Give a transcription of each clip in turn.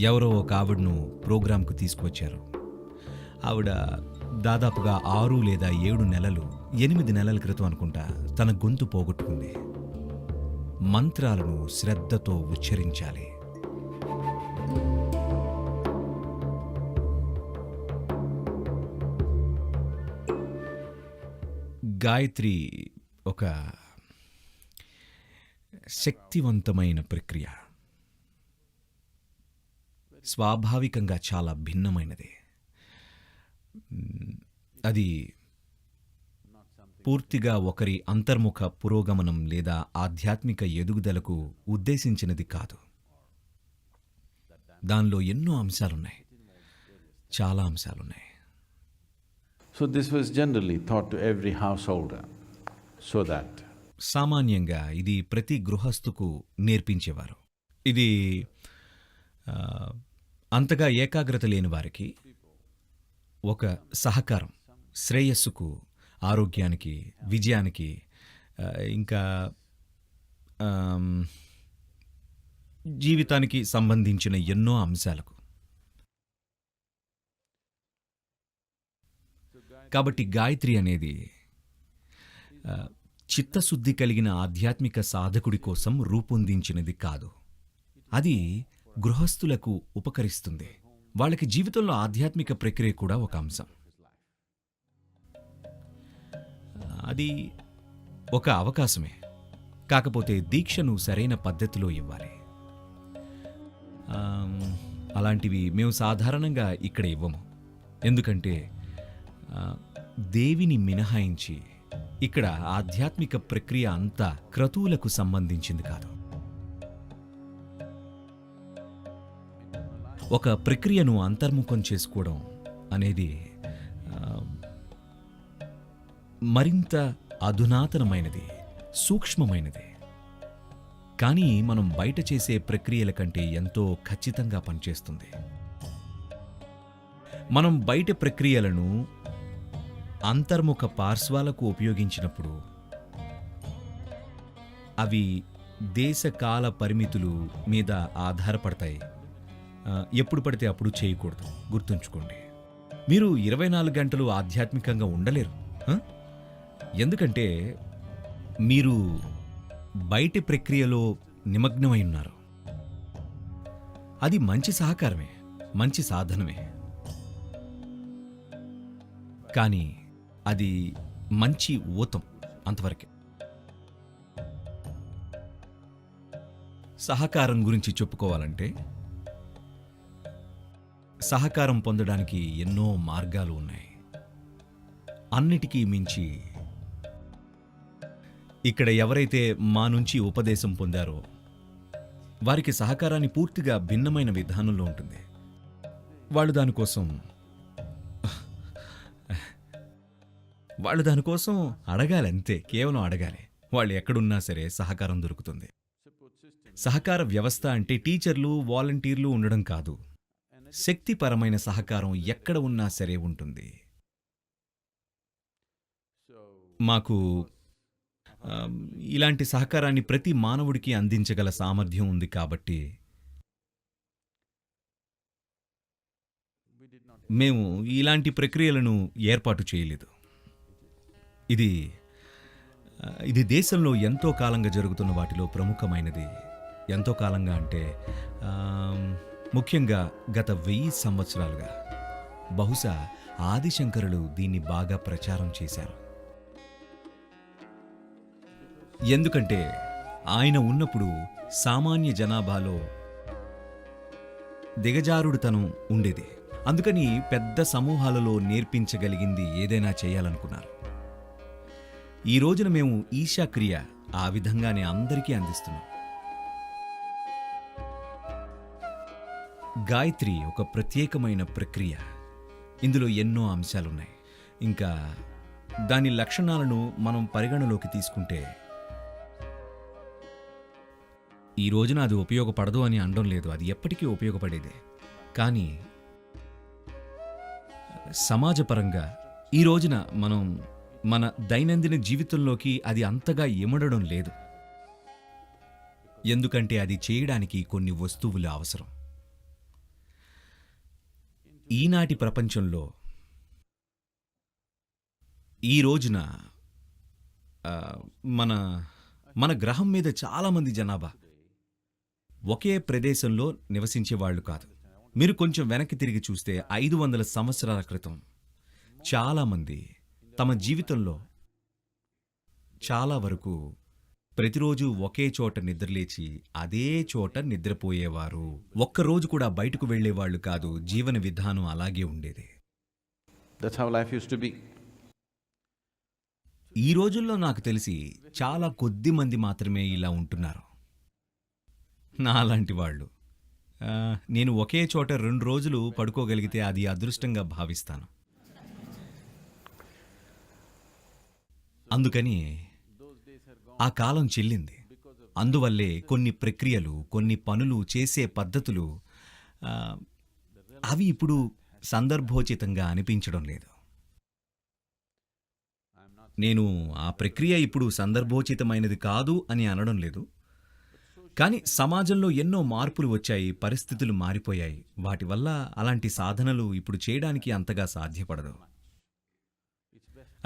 ఎవరో ఒక ఆవిడను ప్రోగ్రాంకు తీసుకువచ్చారు. ఆవిడ దాదాపుగా 6 లేదా 7 నెలలు 8 నెలల క్రితం అనుకుంటా తన గొంతు పోగొట్టుకుంది. మంత్రాలను శ్రద్ధతో ఉచ్చరించాలి. గాయత్రి ఒక శక్తివంతమైన ప్రక్రియ. స్వాభావికంగా చాలా భిన్నమైనది. అది పూర్తిగా ఒకరి అంతర్ముఖ పురోగమనం లేదా ఆధ్యాత్మిక ఎదుగుదలకు ఉద్దేశించినది కాదు. దానిలో ఎన్నో అంశాలున్నాయి, చాలా అంశాలున్నాయి. So this was generally taught to every householder, so that సామాన్యంగా ఇది ప్రతి గృహస్థుకు నేర్పించేవారు. ఇది అంతగా ఏకాగ్రత లేని వారికి ఒక సహకారం, శ్రేయస్సుకు, ఆరోగ్యానికి, విజయానికి, ఇంకా జీవితానికి సంబంధించిన ఎన్నో అంశాలకు. కాబట్టి గాయత్రి అనేది చిత్తశుద్ధి కలిగిన ఆధ్యాత్మిక సాధకుడి కోసం రూపొందించినది కాదు. అది గృహస్థులకు ఉపకరిస్తుంది. వాళ్ళకి జీవితంలో ఆధ్యాత్మిక ప్రక్రియ కూడా ఒక అంశం. అది ఒక అవకాశమే, కాకపోతే దీక్షను సరైన పద్ధతిలో ఇవ్వాలి. అలాంటివి మేము సాధారణంగా ఇక్కడ ఇవ్వము. ఎందుకంటే దేవిని మినహాయించి ఇక్కడ ఆధ్యాత్మిక ప్రక్రియ అంతా క్రతువులకు సంబంధించింది కాదు. ఒక ప్రక్రియను అంతర్ముఖం చేసుకోవడం అనేది మరింత అధునాతనమైనది, సూక్ష్మమైనది. కానీ మనం బయట చేసే ప్రక్రియల కంటే ఎంతో ఖచ్చితంగా పనిచేస్తుంది. మనం బయట ప్రక్రియలను అంతర్ముఖ పార్శ్వాలకు ఉపయోగించినప్పుడు అవి దేశకాల పరిమితులు మీద ఆధారపడతాయి. ఎప్పుడు పడితే అప్పుడు చేయకూడదు, గుర్తుంచుకోండి. మీరు 24 గంటలు ఆధ్యాత్మికంగా ఉండలేరు. ఎందుకంటే మీరు బయటి ప్రక్రియలో నిమగ్నమై ఉన్నారు. అది మంచి సహకారమే, మంచి సాధనమే. కానీ అది మంచి ఊతం, అంతవరకే. సహకారం గురించి చెప్పుకోవాలంటే సహకారం పొందడానికి ఎన్నో మార్గాలు ఉన్నాయి. అన్నిటికీ మించి ఇక్కడ ఎవరైతే మా నుంచి ఉపదేశం పొందారో వారికి సహకారాన్ని పూర్తిగా భిన్నమైన విధానంలో ఉంటుంది. వాళ్ళు దానికోసం అడగాలి, అంతే, కేవలం అడగాలి. వాళ్ళు ఎక్కడున్నా సరే సహకారం దొరుకుతుంది. సహకార వ్యవస్థ అంటే టీచర్లు, వాలంటీర్లు ఉండడం కాదు. శక్తిపరమైన సహకారం ఎక్కడ ఉన్నా సరే ఉంటుంది. మాకు ఇలాంటి సహకారాన్ని ప్రతి మానవుడికి అందించగల సామర్థ్యం ఉంది. కాబట్టి మేము ఇలాంటి ప్రక్రియలను ఏర్పాటు చేయలేదు. ఇది దేశంలో ఎంతో కాలంగా జరుగుతున్న వాటిలో ప్రముఖమైనది. ఎంతో కాలంగా అంటే ముఖ్యంగా గత 1000 సంవత్సరాలుగా బహుశా ఆదిశంకరులు దీన్ని బాగా ప్రచారం చేశారు. ఎందుకంటే ఆయన ఉన్నప్పుడు సామాన్య జనాభాలో దిగజారుడుతనం ఉండేది. అందుకని పెద్ద సమూహాలలో నేర్పించగలిగింది ఏదైనా చేయాలనుకున్నారు. ఈ రోజున మేము ఈశాక్రియ ఆ విధంగానే అందరికీ అందిస్తున్నాం. గాయత్రి ఒక ప్రత్యేకమైన ప్రక్రియ. ఇందులో ఎన్నో అంశాలున్నాయి. ఇంకా దాని లక్షణాలను మనం పరిగణలోకి తీసుకుంటే ఈ రోజున అది ఉపయోగపడదు అని అనడం లేదు, అది ఎప్పటికీ ఉపయోగపడేదే. కానీ సమాజపరంగా ఈ రోజున మనం మన దైనందిన జీవితంలోకి అది అంతగా ఇమడడం లేదు. ఎందుకంటే అది చేయడానికి కొన్ని వస్తువులు అవసరం. ఈనాటి ప్రపంచంలో ఈ రోజున ఆ, మన మన గ్రహం మీద చాలామంది జనాభా ఒకే ప్రదేశంలో నివసించే వాళ్ళు కాదు. మీరు కొంచెం వెనక్కి తిరిగి చూస్తే 500 సంవత్సరాల క్రితం చాలామంది తమ జీవితంలో చాలా వరకు ప్రతిరోజు ఒకే చోట నిద్రలేచి అదే చోట నిద్రపోయేవారు. ఒక్కరోజు కూడా బయటకు వెళ్ళేవాళ్ళు కాదు. జీవన విధానం అలాగే ఉండేది. That's how life used to be. ఈ రోజుల్లో నాకు తెలిసి చాలా కొద్ది మంది మాత్రమే ఇలా ఉంటున్నారు. నాలాంటి వాళ్ళు. నేను ఒకే చోట 2 రోజులు పడుకోగలిగితే అది అదృష్టంగా భావిస్తాను. అందుకని ఆ కాలం చెల్లింది. అందువల్లే కొన్ని ప్రక్రియలు, కొన్ని పనులు చేసే పద్ధతులు అవి ఇప్పుడు సందర్భోచితంగా అనిపించడం లేదు. నేను ఆ ప్రక్రియ ఇప్పుడు సందర్భోచితమైనది కాదు అని అనడం లేదు. కానీ సమాజంలో ఎన్నో మార్పులు వచ్చాయి, పరిస్థితులు మారిపోయాయి. వాటి వల్ల అలాంటి సాధనలు ఇప్పుడు చేయడానికి అంతగా సాధ్యపడదు.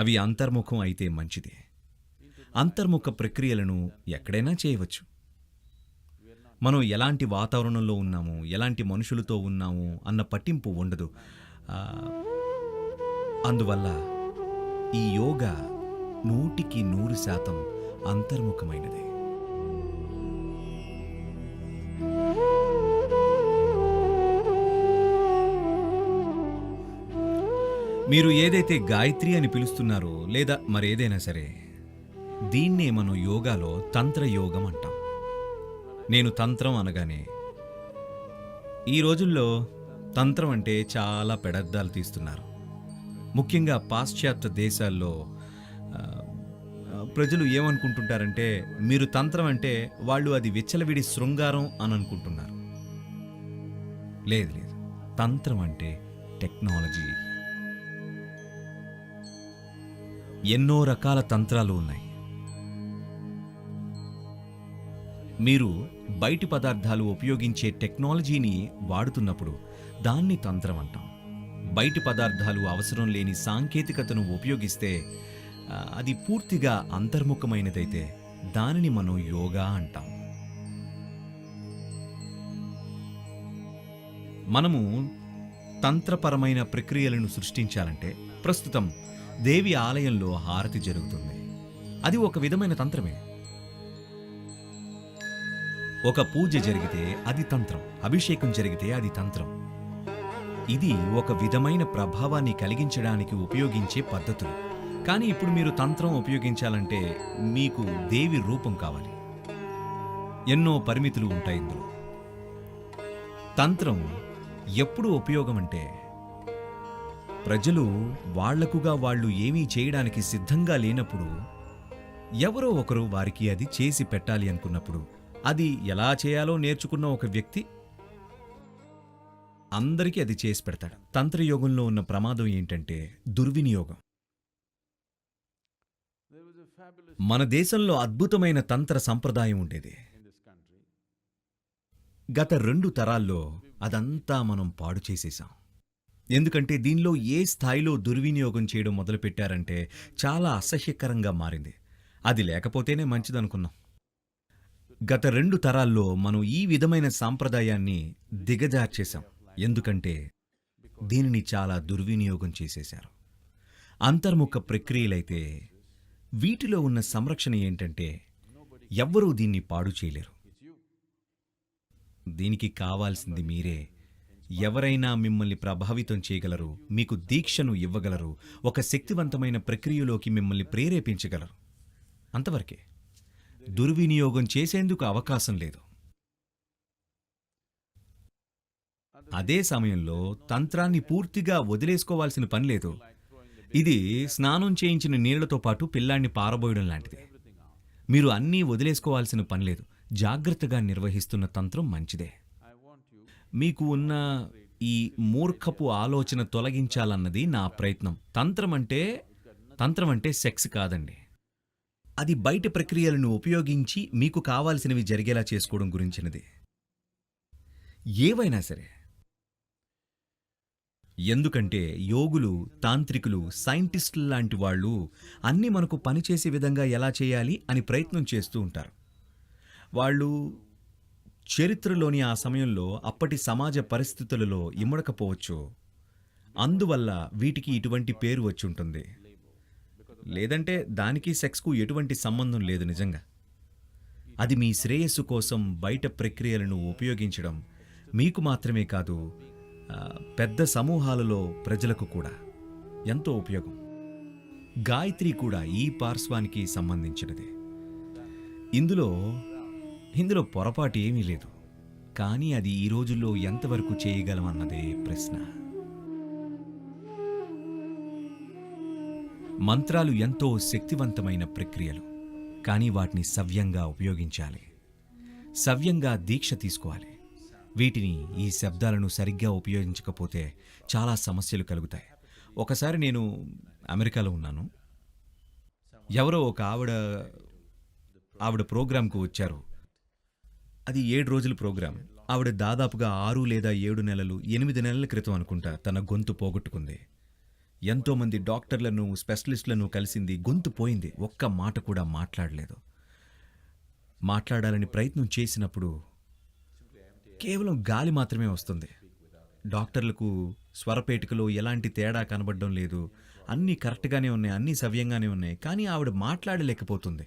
అవి అంతర్ముఖం అయితే మంచిది. అంతర్ముఖ ప్రక్రియలను ఎక్కడైనా చేయవచ్చు. మనం ఎలాంటి వాతావరణంలో ఉన్నాము, ఎలాంటి మనుషులతో ఉన్నాము అన్న పట్టింపు ఉండదు. అందువల్ల ఈ యోగా 100% అంతర్ముఖమైనది. మీరు ఏదైతే గాయత్రి అని పిలుస్తున్నారో లేదా మరేదైనా సరే, దీన్నే మనం యోగాలో తంత్ర యోగం అంటాం. నేను తంత్రం అనగానే ఈ రోజుల్లో తంత్రం అంటే చాలా పెడద్దాలు తీస్తున్నారు. ముఖ్యంగా పాశ్చాత్య దేశాల్లో ప్రజలు ఏమనుకుంటుంటారంటే, మీరు తంత్రం అంటే వాళ్ళు అది విచ్చలవిడి శృంగారం అని అనుకుంటున్నారు. లేదు లేదు, తంత్రం అంటే టెక్నాలజీ. ఎన్నో రకాల తంత్రాలు ఉన్నాయి. మీరు బయటి పదార్థాలు ఉపయోగించే టెక్నాలజీని వాడుతున్నప్పుడు దాన్ని తంత్రం అంటాం. బయటి పదార్థాలు అవసరం లేని సాంకేతికతను ఉపయోగిస్తే అది పూర్తిగా అంతర్ముఖమైనదైతే దానిని మనం యోగా అంటాం. మనము తంత్రపరమైన ప్రక్రియలను సృష్టించాలంటే ప్రస్తుతం దేవి ఆలయంలో హారతి జరుగుతుంది. అది ఒక విధమైన తంత్రమే. ఒక పూజ జరిగితే అది తంత్రం, అభిషేకం జరిగితే అది తంత్రం. ఇది ఒక విధమైన ప్రభావాన్ని కలిగించడానికి ఉపయోగించే పద్ధతులు. కానీ ఇప్పుడు మీరు తంత్రం ఉపయోగించాలంటే మీకు దేవి రూపం కావాలి. ఎన్నో పరిమితులు ఉంటాయి ఇందులో. తంత్రం ఎప్పుడు ఉపయోగం అంటే, ప్రజలు వాళ్లకుగా వాళ్ళు ఏమీ చేయడానికి సిద్ధంగా లేనప్పుడు, ఎవరో ఒకరు వారికి అది చేసి పెట్టాలి అనుకున్నప్పుడు, అది ఎలా చేయాలో నేర్చుకున్న ఒక వ్యక్తి అందరికీ అది చేసి పెడతాడు. తంత్రయోగంలో ఉన్న ప్రమాదం ఏంటంటే దుర్వినియోగం. మన దేశంలో అద్భుతమైన తంత్ర సంప్రదాయం ఉండేది. గత 2 తరాల్లో అదంతా మనం పాడు చేసేశాం. ఎందుకంటే దీనిలో ఏ స్థాయిలో దుర్వినియోగం చేయడం మొదలుపెట్టారంటే చాలా అసహ్యకరంగా మారింది. అది లేకపోతేనే మంచిదనుకున్నాం. గత 2 తరాల్లో మనం ఈ విధమైన సాంప్రదాయాన్ని దిగజార్చేశాం. ఎందుకంటే దీనిని చాలా దుర్వినియోగం చేసేశారు. అంతర్ముఖ ప్రక్రియలైతే వీటిలో ఉన్న సంరక్షణ ఏంటంటే ఎవ్వరూ దీన్ని పాడు చేయలేరు. దీనికి కావాల్సింది మీరే. ఎవరైనా మిమ్మల్ని ప్రభావితం చేయగలరు, మీకు దీక్షను ఇవ్వగలరు, ఒక శక్తివంతమైన ప్రక్రియలోకి మిమ్మల్ని ప్రేరేపించగలరు. అంతవరకే. దుర్వినియోగం చేసేందుకు అవకాశం లేదు. అదే సమయంలో తంత్రాన్ని పూర్తిగా వదిలేసుకోవాల్సిన పని లేదు. ఇది స్నానం చేయించిన నీళ్లతో పాటు పిల్లాన్ని పారబోయడం లాంటిది. మీరు అన్నీ వదిలేసుకోవాల్సిన పని లేదు. జాగ్రత్తగా నిర్వహిస్తున్న తంత్రం మంచిదే. మీకు ఉన్న ఈ మూర్ఖపు ఆలోచన తొలగించాలన్నది నా ప్రయత్నం. తంత్రం అంటే సెక్స్ కాదండి. అది బయట ప్రక్రియలను ఉపయోగించి మీకు కావాల్సినవి జరిగేలా చేసుకోవడం గురించినది. ఏవైనా సరే, ఎందుకంటే యోగులు, తాంత్రికులు, సైంటిస్టులు లాంటి వాళ్ళు అన్నీ మనకు పనిచేసే విధంగా ఎలా చేయాలి అని ప్రయత్నం చేస్తూ ఉంటారు. వాళ్ళు చరిత్రలోని ఆ సమయంలో అప్పటి సమాజ పరిస్థితులలో ఇమ్మడకపోవచ్చు. అందువల్ల వీటికి ఇటువంటి పేరు వచ్చుంటుంది. లేదంటే దానికి సెక్స్కు ఎటువంటి సంబంధం లేదు నిజంగా. అది మీ శ్రేయస్సు కోసం బయట ప్రక్రియలను ఉపయోగించడం మీకు మాత్రమే కాదు, పెద్ద సమూహాలలో ప్రజలకు కూడా ఎంతో ఉపయోగం. గాయత్రి కూడా ఈ పార్శ్వానికి సంబంధించినదే. ఇందులో పొరపాటు ఏమీ లేదు. కానీ అది ఈ రోజుల్లో ఎంతవరకు చేయగలమన్నదే ప్రశ్న. మంత్రాలు ఎంతో శక్తివంతమైన ప్రక్రియలు, కానీ వాటిని సవ్యంగా ఉపయోగించాలి. సవ్యంగా దీక్ష తీసుకోవాలి. వీటిని, ఈ శబ్దాలను సరిగ్గా ఉపయోగించకపోతే చాలా సమస్యలు కలుగుతాయి. ఒకసారి నేను అమెరికాలో ఉన్నాను. ఎవరో ఒక ఆవిడ ప్రోగ్రాంకు వచ్చారు. అది 7 రోజుల ప్రోగ్రాం. ఆవిడ దాదాపుగా 6 లేదా 7 నెలలు, 8 నెలల క్రితం అనుకుంటా తన గొంతు పోగొట్టుకుంది. ఎంతోమంది డాక్టర్లను, స్పెషలిస్టులను కలిసింది. గొంతు పోయింది. ఒక్క మాట కూడా మాట్లాడలేదు. మాట్లాడాలని ప్రయత్నం చేసినప్పుడు కేవలం గాలి మాత్రమే వస్తుంది. డాక్టర్లకు స్వరపేటికలో ఎలాంటి తేడా కనబడడం లేదు. అన్నీ కరెక్ట్గానే ఉన్నాయి, అన్నీ సవ్యంగానే ఉన్నాయి. కానీ ఆవిడ మాట్లాడలేకపోతుంది.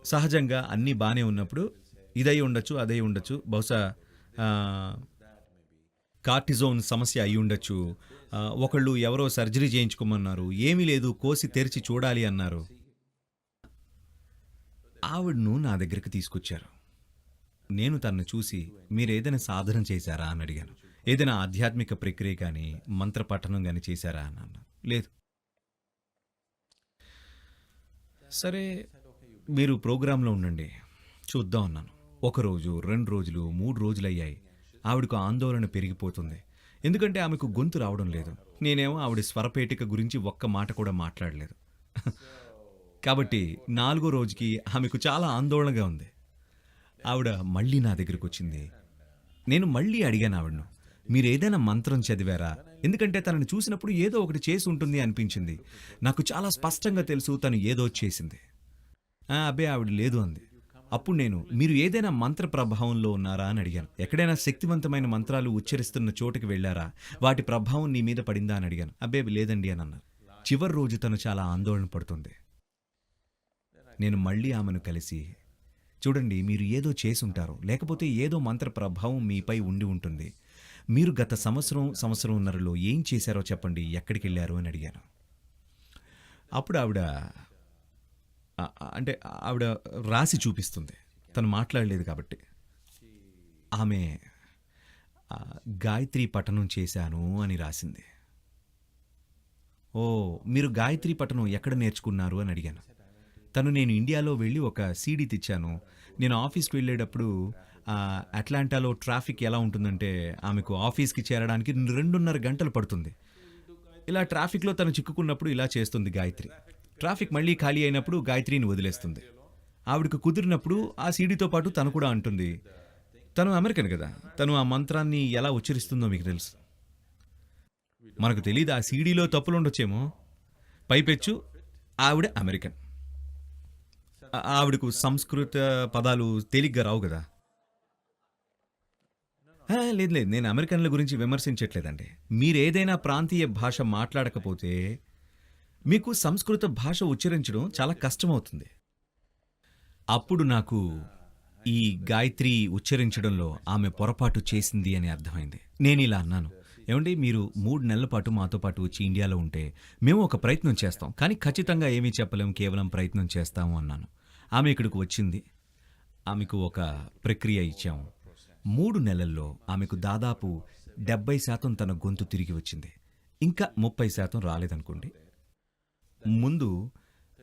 సహజంగా అన్నీ బాగానే ఉన్నప్పుడు ఇదై ఉండొచ్చు, అదై ఉండొచ్చు, బహుశా కార్టిజోన్ సమస్య అయి ఉండొచ్చు. ఒకళ్ళు ఎవరో సర్జరీ చేయించుకోమన్నారు. ఏమీ లేదు, కోసి తెరిచి చూడాలి అన్నారు. ఆవిడను నా దగ్గరికి తీసుకొచ్చారు. నేను తనను చూసి, మీరేదైనా సాధన చేశారా అని అడిగాను. ఏదైనా ఆధ్యాత్మిక ప్రక్రియ కానీ, మంత్రపఠనం కానీ చేశారా అని అన్నాను. లేదు. సరే, మీరు ప్రోగ్రాంలో ఉండండి, చూద్దాం అన్నాను. 1 రోజు, 2 రోజులు, 3 రోజులు అయ్యాయి. ఆవిడకు ఆందోళన పెరిగిపోతుంది. ఎందుకంటే ఆమెకు గొంతు రావడం లేదు. నేనేమో ఆవిడ స్వరపేటిక గురించి ఒక్క మాట కూడా మాట్లాడలేదు. కాబట్టి 4వ రోజుకి ఆమెకు చాలా ఆందోళనగా ఉంది. ఆవిడ మళ్ళీ నా దగ్గరికి వచ్చింది. నేను మళ్ళీ అడిగాను ఆవిడను, మీరు ఏదైనా మంత్రం చదివారా? ఎందుకంటే తనని చూసినప్పుడు ఏదో ఒకటి చేసి ఉంటుంది అనిపించింది. నాకు చాలా స్పష్టంగా తెలుసు తను ఏదో చేసింది. అబ్బే, ఆవిడ లేదు అంది. అప్పుడు నేను, మీరు ఏదైనా మంత్ర ప్రభావంలో ఉన్నారా అని అడిగాను. ఎక్కడైనా శక్తివంతమైన మంత్రాలు ఉచ్చరిస్తున్న చోటుకి వెళ్ళారా? వాటి ప్రభావం నీ మీద పడిందా అని అడిగాను. అబ్బే, లేదండి అని అన్నారు. చివరి రోజు తను చాలా ఆందోళన పడుతుంది. నేను మళ్ళీ ఆమెను కలిసి, చూడండి, మీరు ఏదో చేసుంటారు, లేకపోతే ఏదో మంత్ర ప్రభావం మీపై ఉండి ఉంటుంది. మీరు గత సంవత్సరంన్నరలో ఏం చేశారో చెప్పండి, ఎక్కడికి వెళ్ళారు అని అడిగాను. అప్పుడు ఆవిడ రాసి చూపిస్తుంది. తను మాట్లాడలేదు కాబట్టి. ఆమె గాయత్రి పఠనం చేశాను అని రాసింది. ఓ, మీరు గాయత్రి పఠనం ఎక్కడ నేర్చుకున్నారు అని అడిగాను. నేను ఇండియాలో వెళ్ళి ఒక సీడీ తెచ్చాను. నేను ఆఫీస్కి వెళ్ళేటప్పుడు అట్లాంటాలో ట్రాఫిక్ ఎలా ఉంటుందంటే ఆమెకు ఆఫీస్కి చేరడానికి 2.5 గంటలు పడుతుంది. ఇలా ట్రాఫిక్లో తను చిక్కుకున్నప్పుడు ఇలా చేస్తుంది గాయత్రి. ట్రాఫిక్ మళ్ళీ ఖాళీ అయినప్పుడు గాయత్రిని వదిలేస్తుంది. ఆవిడకు కుదిరినప్పుడు ఆ సీడీతో పాటు తను కూడా అంటుంది. తను అమెరికన్ కదా, తను ఆ మంత్రాన్ని ఎలా ఉచ్చరిస్తుందో మీకు తెలుసు. మనకు తెలియదు, ఆ సీడీలో తప్పులు ఉండొచ్చేమో. పైపెచ్చు ఆవిడ అమెరికన్. ఆవిడకు సంస్కృత పదాలు తేలిగ్గా రావు కదా. లేదు, నేను అమెరికన్ల గురించి విమర్శించట్లేదండి. మీరేదైనా ప్రాంతీయ భాష మాట్లాడకపోతే మీకు సంస్కృత భాష ఉచ్చరించడం చాలా కష్టమవుతుంది. అప్పుడు నాకు ఈ గాయత్రి ఉచ్చరించడంలో ఆమె పొరపాటు చేసింది అని అర్థమైంది. నేను ఇలా అన్నాను, ఏమండి, మీరు 3 నెలల పాటు మాతో పాటు వచ్చి ఇండియాలో ఉంటే మేము ఒక ప్రయత్నం చేస్తాం, కానీ ఖచ్చితంగా ఏమీ చెప్పలేం, కేవలం ప్రయత్నం చేస్తాము అన్నాను. ఆమె ఇక్కడికి వచ్చింది. ఆమెకు ఒక ప్రక్రియ ఇచ్చాము. 3 నెలల్లో ఆమెకు దాదాపు 70% తన గొంతు తిరిగి వచ్చింది. ఇంకా 30% రాలేదనుకోండి. ముందు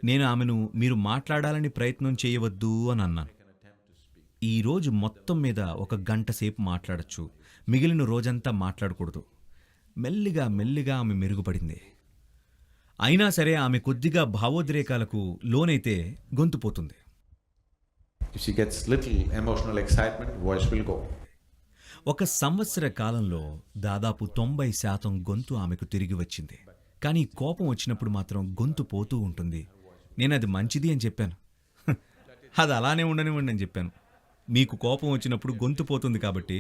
నేను ఆమెను, మీరు మాట్లాడాలని ప్రయత్నం చేయవద్దు అని అన్నాను. ఈరోజు మొత్తం మీద 1 గంట సేపు మాట్లాడచ్చు, మిగిలిన రోజంతా మాట్లాడకూడదు. మెల్లిగా ఆమె మెరుగుపడింది. అయినా సరే ఆమె కొద్దిగా భావోద్రేకాలకు లోనైతే గొంతు పోతుంది. If she gets little emotional excitement, voice will go. ఒక సంవత్సర కాలంలో దాదాపు 90% గొంతు ఆమెకు తిరిగి వచ్చింది. కానీ కోపం వచ్చినప్పుడు మాత్రం గొంతు పోతూ ఉంటుంది. నేను అది మంచిది అని చెప్పాను. అది అలానే ఉండనివ్వండి అని చెప్పాను. మీకు కోపం వచ్చినప్పుడు గొంతు పోతుంది కాబట్టి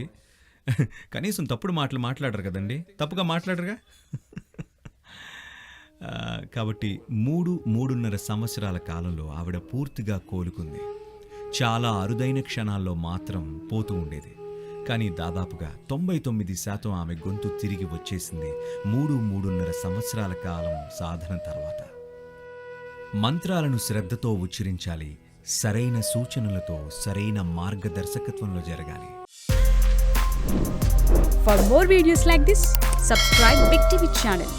కనీసం తప్పుడు మాటలు మాట్లాడరు కదండి, తప్పుగా మాట్లాడరుగా. కాబట్టి 3-3.5 సంవత్సరాల కాలంలో ఆవిడ పూర్తిగా కోలుకుంది. చాలా అరుదైన క్షణాల్లో మాత్రం పోతూ ఉండేది. కానీ దాదాపుగా 99% ఆమె గొంతు తిరిగి వచ్చేసింది 3-3.5 సంవత్సరాల కాలం సాధన తర్వాత. మంత్రాలను శ్రద్ధతో ఉచ్చరించాలి, సరైన సూచనలతో సరైన మార్గదర్శకత్వంలో జరగాలి. For more videos like this, subscribe Big TV channel.